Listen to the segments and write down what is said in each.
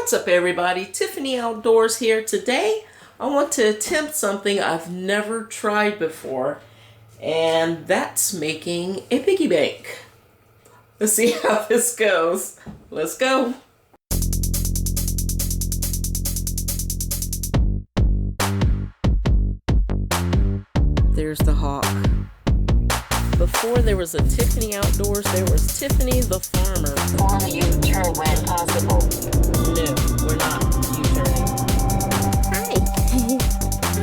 What's up everybody? Tiffany Outdoors here. Today I want to attempt something I've never tried before, and that's making a piggy bank. Let's see how this goes. Let's go. There's the hawk. Before there was a Tiffany Outdoors, there was Tiffany the farmer. On a U-turn when possible. No, we're not U-turning. Hi.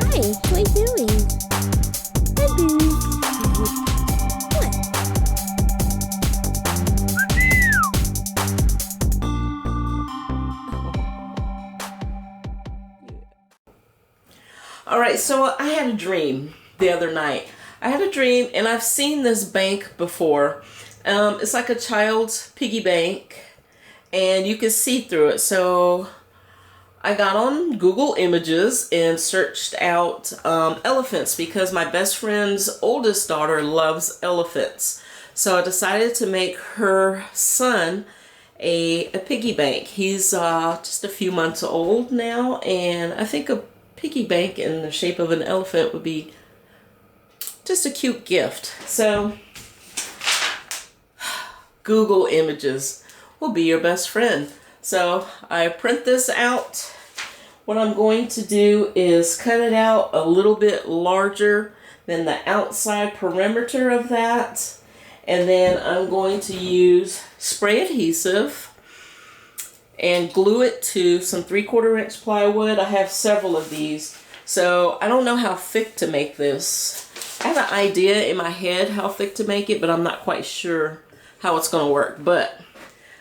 Hi, what are you doing? Hi, Boo. What? Alright, so I had a dream the other night. I had a dream, and I've seen this bank before. It's like a child's piggy bank, and you can see through it. So I got on Google Images and searched out elephants because my best friend's oldest daughter loves elephants. So I decided to make her son a piggy bank. He's just a few months old now, and I think a piggy bank in the shape of an elephant would be just a cute gift. So Google Images will be your best friend. So I print this out. What I'm going to do is cut it out a little bit larger than the outside perimeter of that. And then I'm going to use spray adhesive and glue it to some 3/4 inch plywood. I have several of these, so I don't know how thick to make this. I have an idea in my head how thick to make it, but I'm not quite sure how it's going to work. But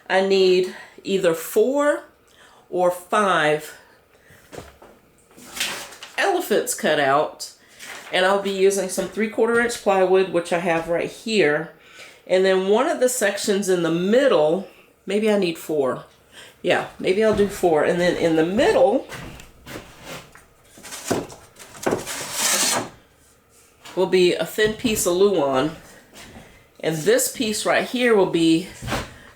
I need either 4 or 5 elephants cut out, and I'll be using some 3/4 inch plywood, which I have right here. And then one of the sections in the middle, maybe I need 4. Yeah, maybe I'll do 4. And then in the middle will be a thin piece of Luan, and this piece right here will be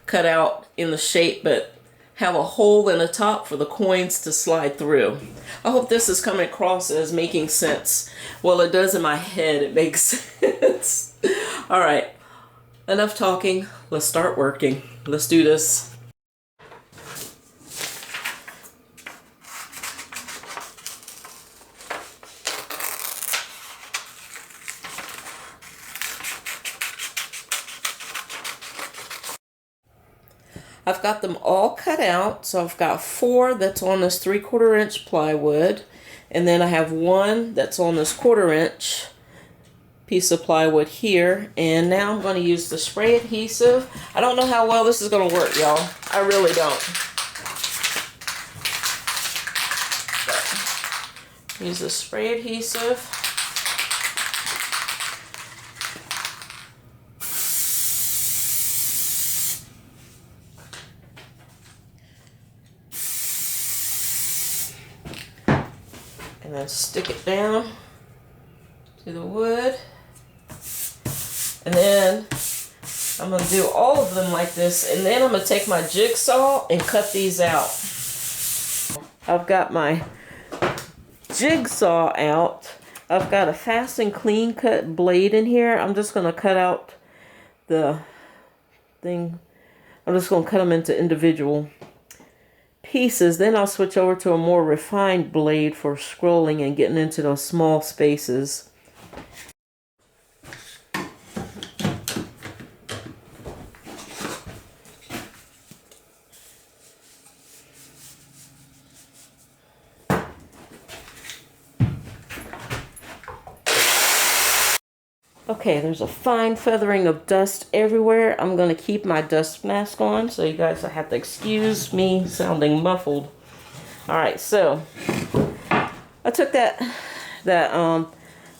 cut out in the shape but have a hole in the top for the coins to slide through. I hope this is coming across as making sense. Well, it does in my head. It makes sense. All right, enough talking. Let's start working. Let's do this. I've got them all cut out, so I've got 4 that's on this 3/4 inch plywood, and then I have 1 that's on this 1/4 inch piece of plywood here. And now I'm going to use the spray adhesive. I don't know how well this is going to work, y'all. I really don't. But use the spray adhesive. And then stick it down to the wood. And then I'm going to do all of them like this. And then I'm going to take my jigsaw and cut these out. I've got my jigsaw out. I've got a fast and clean cut blade in here. I'm just going to cut out the thing. I'm just going to cut them into individual pieces. Then I'll switch over to a more refined blade for scrolling and getting into those small spaces. Okay, there's a fine feathering of dust everywhere. I'm going to keep my dust mask on, so you guys have to excuse me sounding muffled. Alright, so I took that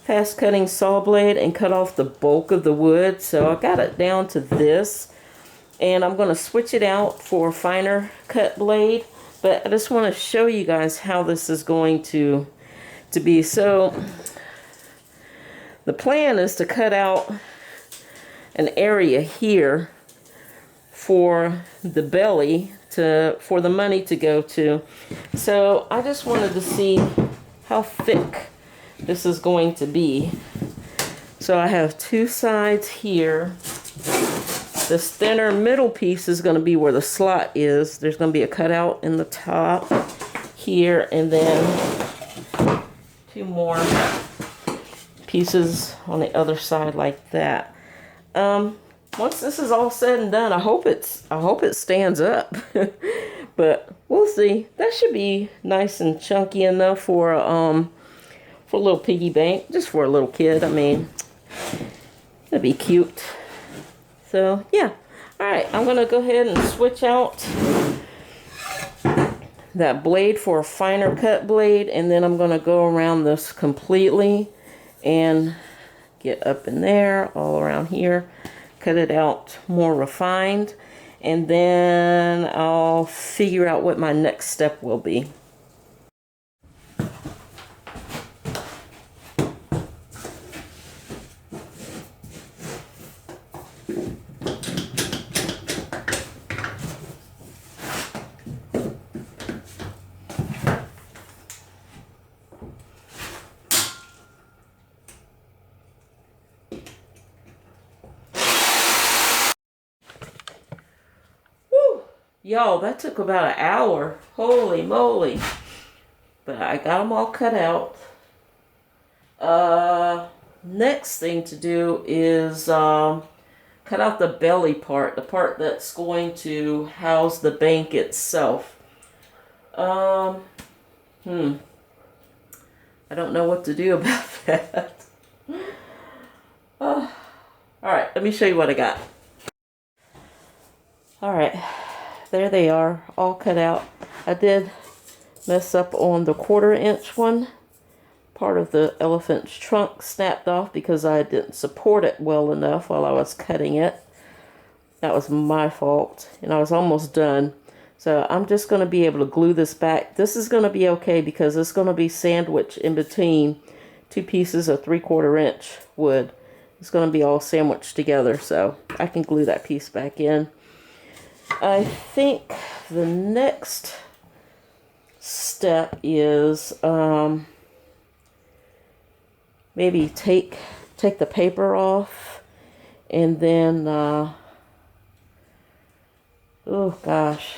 fast cutting saw blade and cut off the bulk of the wood. So I got it down to this, and I'm going to switch it out for a finer cut blade. But I just want to show you guys how this is going to be. So the plan is to cut out an area here for the belly for the money to go to. So I just wanted to see how thick this is going to be. So I have two sides here. This thinner middle piece is going to be where the slot is. There's going to be a cutout in the top here, and then two more pieces on the other side like that. Once this is all said and done, I hope it stands up. But we'll see. That should be nice and chunky enough for a little piggy bank, just for a little kid. I mean, that'd be cute. So yeah. All right, I'm gonna go ahead and switch out that blade for a finer cut blade, and then I'm gonna go around this completely and get up in there, all around here, cut it out more refined, and then I'll figure out what my next step will be. Y'all, that took about an hour. Holy moly. But I got them all cut out. Next thing to do is cut out the belly part. The part that's going to house the bank itself. I don't know what to do about that. Alright, let me show you what I got. Alright. There they are, all cut out. I did mess up on the 1/4-inch one. Part of the elephant's trunk snapped off because I didn't support it well enough while I was cutting it. That was my fault, and I was almost done. So I'm just going to be able to glue this back. This is going to be okay because it's going to be sandwiched in between two pieces of 3/4-inch wood. It's going to be all sandwiched together, so I can glue that piece back in. I think the next step is maybe take the paper off, and then oh gosh,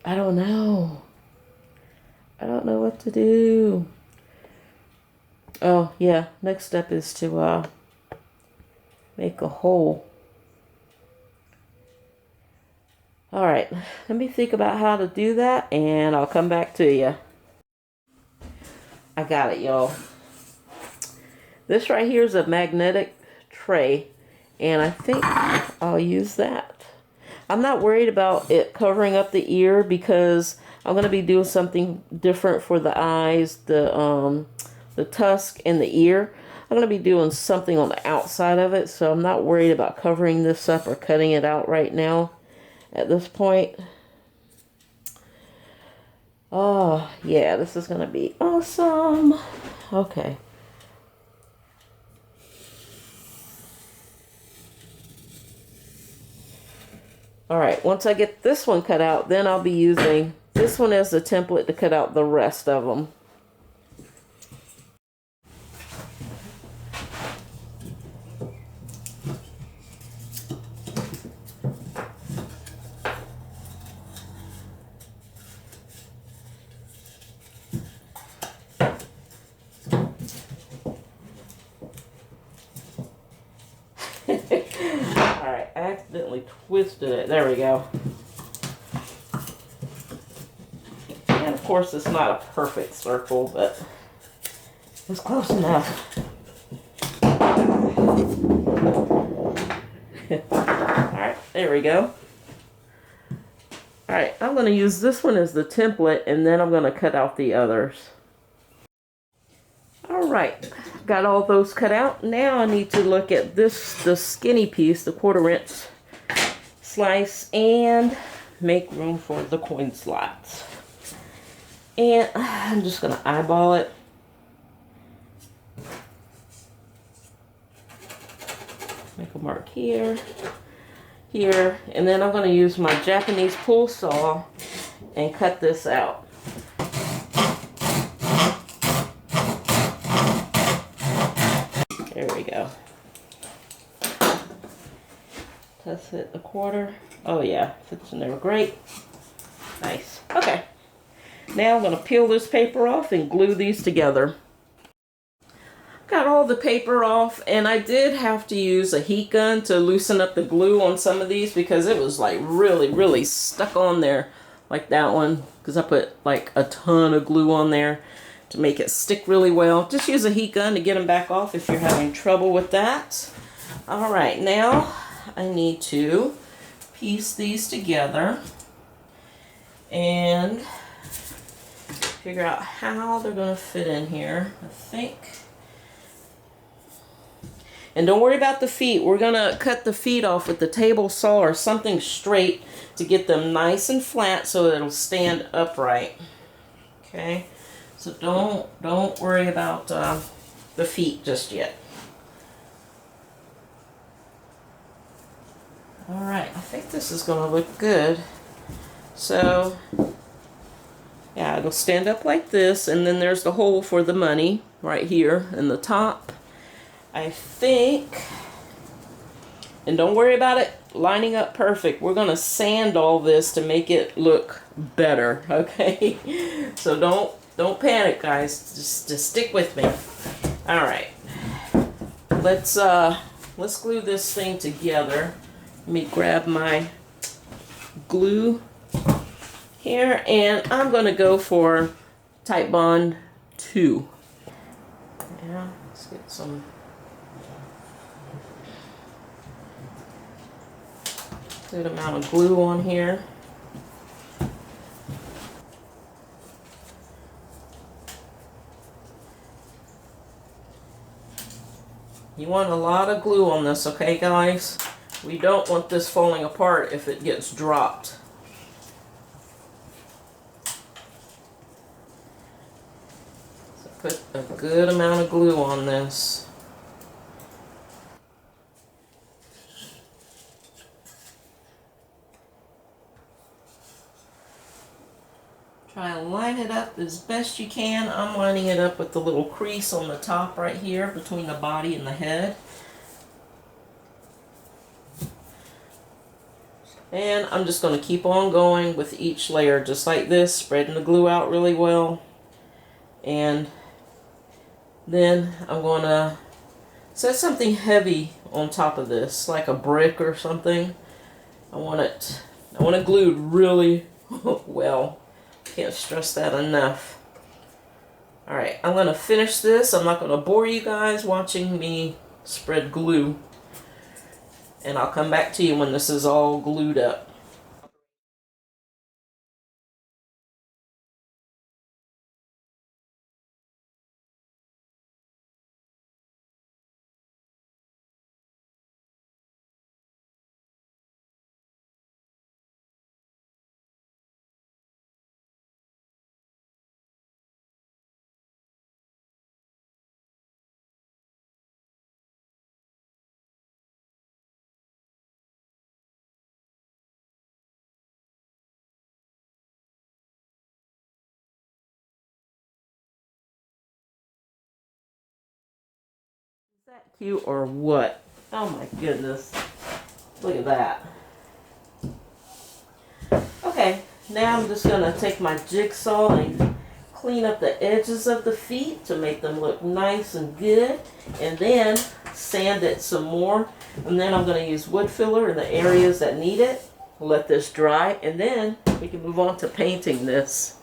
I don't know what to do. Oh yeah, next step is to make a hole. All right, let me think about how to do that, and I'll come back to you. I got it, y'all. This right here is a magnetic tray, and I think I'll use that. I'm not worried about it covering up the ear because I'm going to be doing something different for the eyes, the tusk, and the ear. I'm going to be doing something on the outside of it, so I'm not worried about covering this up or cutting it out right now. At this point, oh yeah, this is gonna be awesome. Okay. All right, once I get this one cut out, then I'll be using this one as the template to cut out the rest of them. Alright, I accidentally twisted it. There we go. And of course it's not a perfect circle, but it's close enough. Alright, there we go. Alright, I'm going to use this one as the template, and then I'm going to cut out the others. Alright, got all those cut out. Now I need to look at this, the skinny piece, the 1/4-inch slice, and make room for the coin slots. And I'm just going to eyeball it. Make a mark here. here, and then I'm going to use my Japanese pull saw and cut this out. There we go. That's it, a quarter. Oh yeah, fits in there great. Nice. Okay. Now I'm going to peel this paper off and glue these together. Got all the paper off, and I did have to use a heat gun to loosen up the glue on some of these because it was like really stuck on there, like that one, because I put like a ton of glue on there to make it stick really well. Just use a heat gun to get them back off if you're having trouble with that. Alright, now I need to piece these together and figure out how they're going to fit in here, I think. And don't worry about the feet. We're going to cut the feet off with the table saw or something straight to get them nice and flat so it'll stand upright. Okay? So don't worry about the feet just yet. Alright, I think this is going to look good. So, yeah, it'll stand up like this, and then there's the hole for the money right here in the top. I think, and don't worry about it lining up perfect. We're going to sand all this to make it look better, okay? So don't panic, guys. Just stick with me. All right. Let's glue this thing together. Let me grab my glue here, and I'm going to go for Type Bond 2. Yeah, let's get some good amount of glue on here. You want a lot of glue on this, okay, guys? We don't want this falling apart if it gets dropped. So put a good amount of glue on this. Try and line it up as best you can. I'm lining it up with the little crease on the top right here between the body and the head. And I'm just going to keep on going with each layer just like this, spreading the glue out really well. And then I'm going to set something heavy on top of this, like a brick or something. I want it glued really well. Can't stress that enough. Alright, I'm going to finish this. I'm not going to bore you guys watching me spread glue. And I'll come back to you when this is all glued up. Is that cute or what? Oh my goodness. Look at that. Okay, now I'm just going to take my jigsaw and clean up the edges of the feet to make them look nice and good. And then sand it some more. And then I'm going to use wood filler in the areas that need it. Let this dry, and then we can move on to painting this.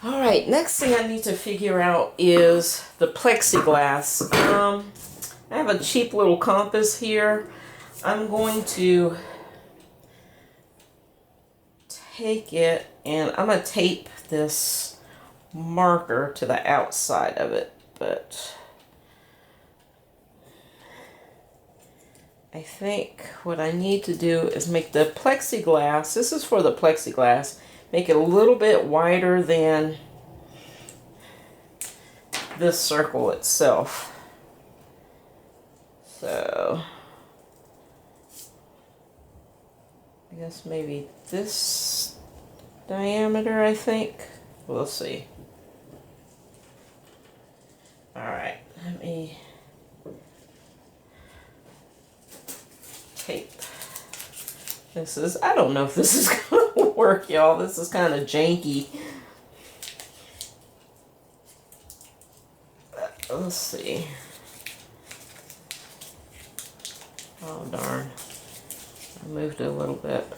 All right, next thing I need to figure out is the plexiglass. I have a cheap little compass here. I'm going to take it and I'm going to tape this marker to the outside of it, but I think what I need to do is make the plexiglass, this is for the plexiglass, make it a little bit wider than this circle itself. So I guess maybe this diameter, I think. We'll see. Alright, let me tape. This is, I don't know if this is gonna work, y'all. This is kind of janky. Let's see. Oh darn. I moved it a little bit.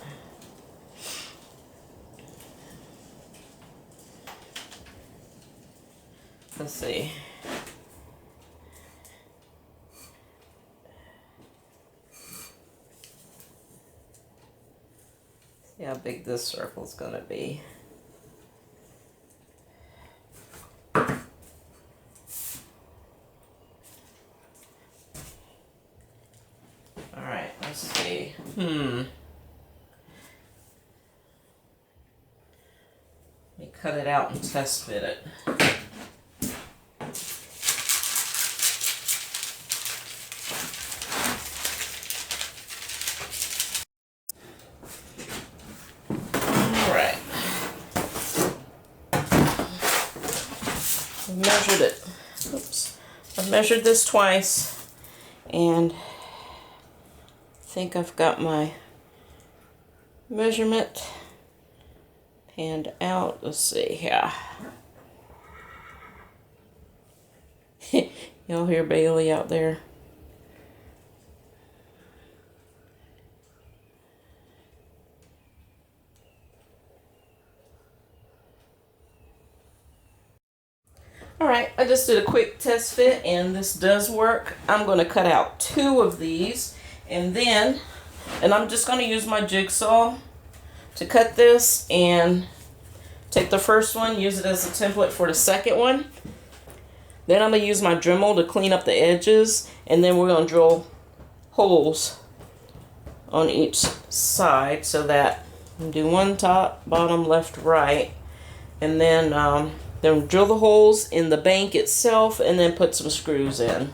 Let's see. See how big this circle's gonna be. Alright, let's see. Let me cut it out and test fit it. Alright. I measured it. Oops. I've measured this twice and I think I've got my measurement panned out. Let's see here. Y'all hear Bailey out there? Alright, I just did a quick test fit and this does work. I'm going to cut out 2 of these and I'm just going to use my jigsaw to cut this and take the first one, use it as a template for the second one. Then I'm going to use my Dremel to clean up the edges, and then we're going to drill holes on each side so that I'm do one top, bottom, left, right, and then drill the holes in the bank itself and then put some screws in.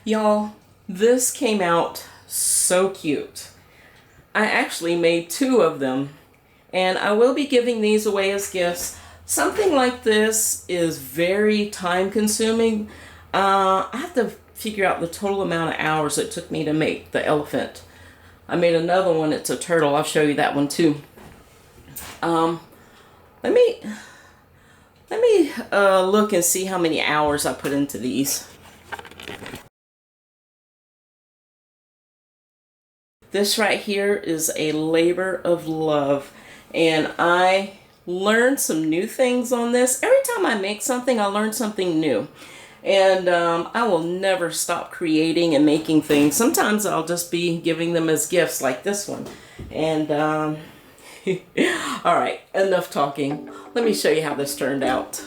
Y'all, this came out so cute. I actually made 2 of them, and I will be giving these away as gifts. Something like this is very time consuming. I have to figure out the total amount of hours it took me to make the elephant. I made another one, it's a turtle. I'll show you that one too. Let me look and see how many hours I put into these. This right here is a labor of love, and I learned some new things on this. Every time I make something, I learn something new, and I will never stop creating and making things. Sometimes I'll just be giving them as gifts like this one. And all right, enough talking. Let me show you how this turned out.